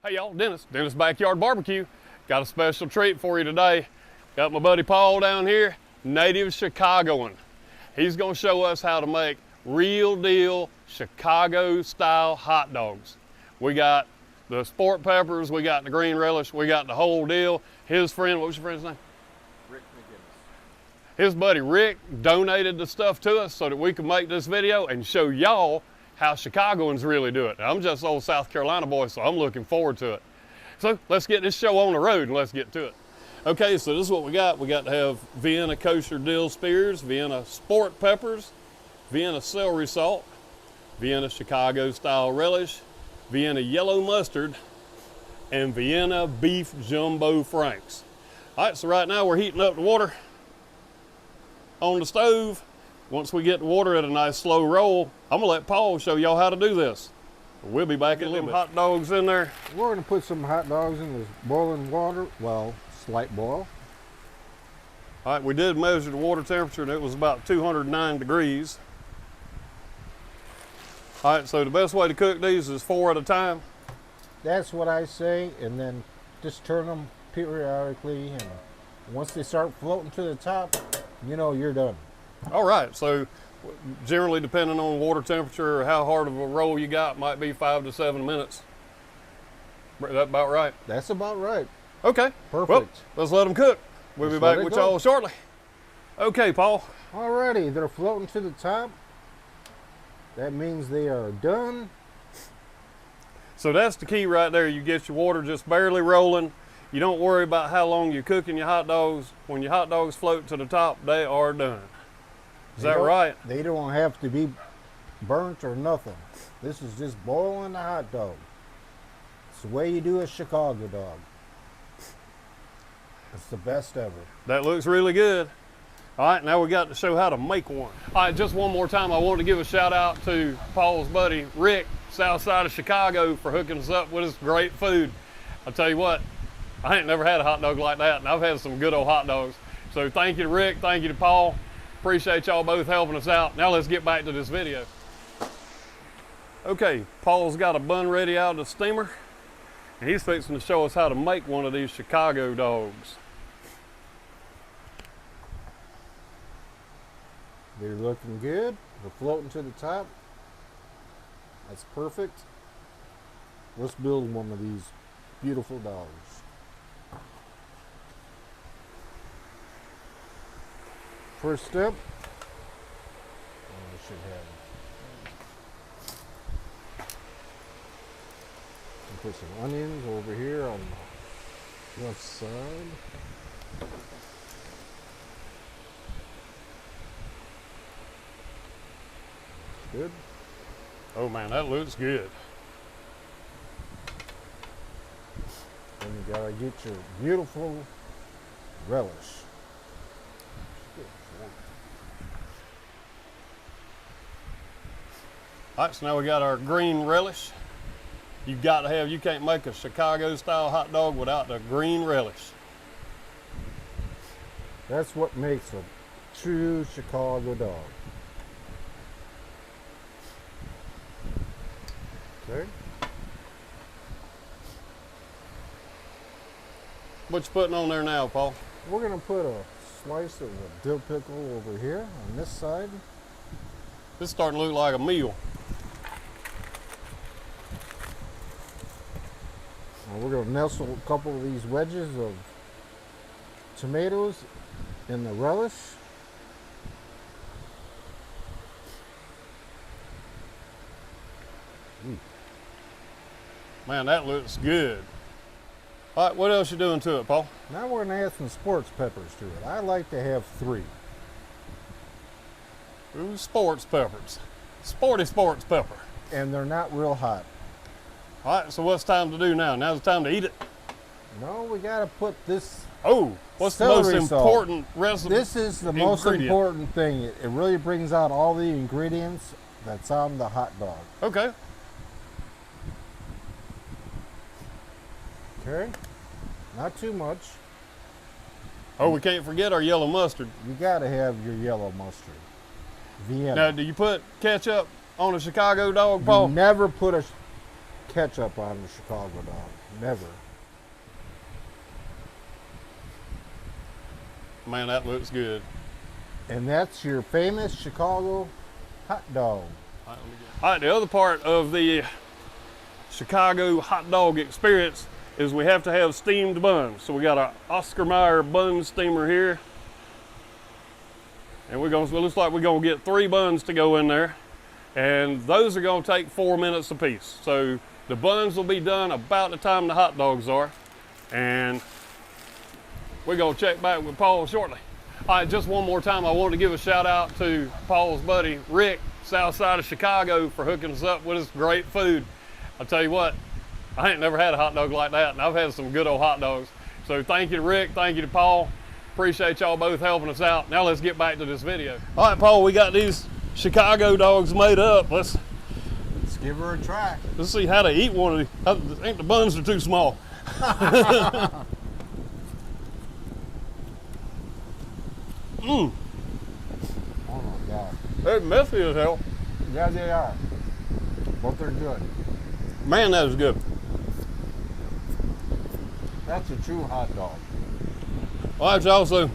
Hey y'all, Dennis Backyard Barbecue. Got a special treat for you today. Got my buddy Paul down here, native Chicagoan. He's gonna show us how to make real deal Chicago style hot dogs. We got the sport peppers, we got the green relish, we got the whole deal. His friend, what was your friend's name? Rick McGinnis. His buddy Rick donated the stuff to us so that we could make this video and show y'all how Chicagoans really do it. I'm just old South Carolina boy, so I'm looking forward to it. So let's get this show on the road and let's get to it. Okay, so this is what we got. We got to have Vienna kosher dill spears, Vienna sport peppers, Vienna celery salt, Vienna Chicago style relish, Vienna yellow mustard, and Vienna beef jumbo franks. All right, so right now we're heating up the water on the stove. Once we get the water at a nice slow roll, I'm gonna let Paul show y'all how to do this. We'll be back in a little bit. Hot dogs in there. We're gonna put some hot dogs in this boiling water, well, slight boil. All right, we did measure the water temperature and it was about 209 degrees. All right, so the best way to cook these is 4 at a time. That's what I say, and then just turn them periodically, and once they start floating to the top, you know you're done. All right, so generally depending on water temperature or how hard of a roll you got, might be 5 to 7 minutes. Is that about right? That's about right. Okay. Perfect. Well, let's let them cook. We'll be back with y'all shortly. Okay, Paul. Alrighty, they're floating to the top. That means they are done. So that's the key right there. You get your water just barely rolling. You don't worry about how long you're cooking your hot dogs. When your hot dogs float to the top, they are done. Is that right? They don't have to be burnt or nothing. This is just boiling the hot dog. It's the way you do a Chicago dog. It's the best ever. That looks really good. All right, now we got to show how to make one. All right, just one more time, I want to give a shout out to Paul's buddy, Rick, south side of Chicago, for hooking us up with this great food. I'll tell you what, I ain't never had a hot dog like that, and I've had some good old hot dogs. So thank you to Rick, thank you to Paul. Appreciate y'all both helping us out. Now let's get back to this video. Okay, Paul's got a bun ready out of the steamer, and he's fixing to show us how to make one of these Chicago dogs. They're looking good. They're floating to the top. That's perfect. Let's build one of these beautiful dogs. First step, I should have. Put some onions over here on the left side. Good. Oh man, that looks good. Then you gotta get your beautiful relish. All right, so now we got our green relish. You can't make a Chicago style hot dog without the green relish. That's what makes a true Chicago dog. Okay. What you putting on there now, Paul? We're gonna put a slice of a dill pickle over here on this side. This is starting to look like a meal. Now we're gonna nestle a couple of these wedges of tomatoes in the relish. Man, that looks good. All right, what else you doing to it, Paul? Now we're gonna add some sports peppers to it. I like to have 3. Ooh, sports peppers. Sporty sports pepper. And they're not real hot. All right, so what's time to do now? Now's the time to eat it. No, we gotta put this. Oh, what's the most celery important recipe? This is the most important thing. It really brings out all the ingredients that's on the hot dog. Okay. Okay, not too much. Oh, we can't forget our yellow mustard. You gotta have your yellow mustard. Vienna. Now, do you put ketchup on a Chicago dog, Paul? You never put a ketchup on a Chicago dog. Never. Man, that looks good. And that's your famous Chicago hot dog. All right, the other part of the Chicago hot dog experience is we have to have steamed buns. So we got an Oscar Meyer Bun steamer here. And it looks like we're gonna get 3 buns to go in there. And those are gonna take 4 minutes apiece. So the buns will be done about the time the hot dogs are. And we're gonna check back with Paul shortly. All right, just one more time, I want to give a shout out to Paul's buddy, Rick, south side of Chicago, for hooking us up with this great food. I'll tell you what, I ain't never had a hot dog like that, and I've had some good old hot dogs. So thank you to Rick, thank you to Paul. Appreciate y'all both helping us out. Now let's get back to this video. All right, Paul, we got these Chicago dogs made up. Let's give her a try. Let's see how to eat one of these. I think the buns are too small. Oh my God. They're messy as hell. Yeah, they are. But they're good. Man, that is good. That's a true hot dog. All right, y'all, so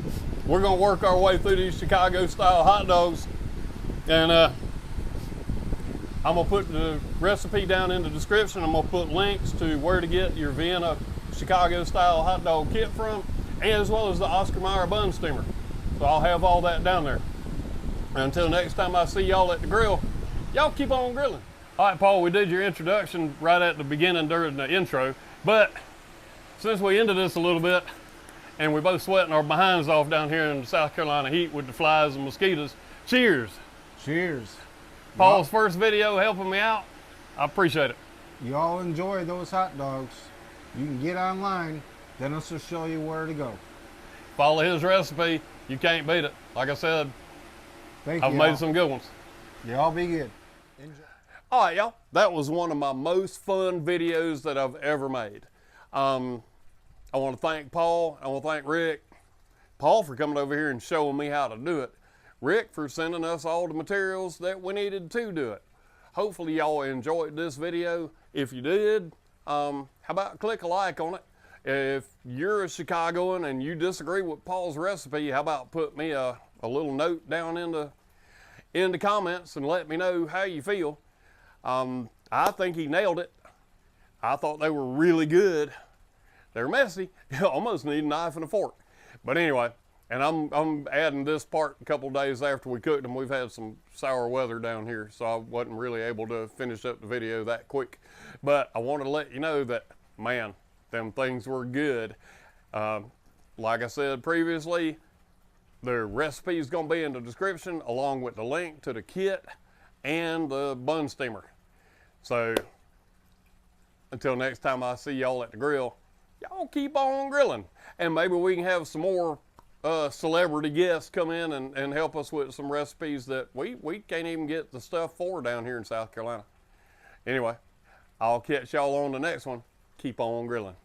we're gonna work our way through these Chicago style hot dogs. And I'm gonna put the recipe down in the description. I'm gonna put links to where to get your Vienna Chicago style hot dog kit from, and as well as the Oscar Meyer Bun steamer. So I'll have all that down there. And until next time I see y'all at the grill, y'all keep on grilling. All right, Paul, we did your introduction right at the beginning during the intro, but since we ended this a little bit, and we're both sweating our behinds off down here in the South Carolina heat with the flies and mosquitoes, cheers. Cheers. Paul's first video helping me out. I appreciate it. Y'all enjoy those hot dogs. You can get online, Dennis will show you where to go. Follow his recipe. You can't beat it. Like I said, I've made some good ones. Y'all be good. Enjoy. All right, y'all. That was one of my most fun videos that I've ever made. I want to thank Paul. I want to thank Rick. Paul for coming over here and showing me how to do it. Rick for sending us all the materials that we needed to do it. Hopefully y'all enjoyed this video. If you did, how about click a like on it? If you're a Chicagoan and you disagree with Paul's recipe, how about put me a little note down in the comments and let me know how you feel. I think he nailed it. I thought they were really good. They're messy. You almost need a knife and a fork. But anyway, and I'm adding this part a couple days after we cooked them. We've had some sour weather down here, so I wasn't really able to finish up the video that quick. But I wanted to let you know that, man, them things were good. Like I said previously, the recipe is going to be in the description along with the link to the kit and the bun steamer. So until next time I see y'all at the grill, y'all keep on grilling. And maybe we can have some more celebrity guests come in and help us with some recipes that we can't even get the stuff for down here in South Carolina. Anyway, I'll catch y'all on the next one. Keep on grilling.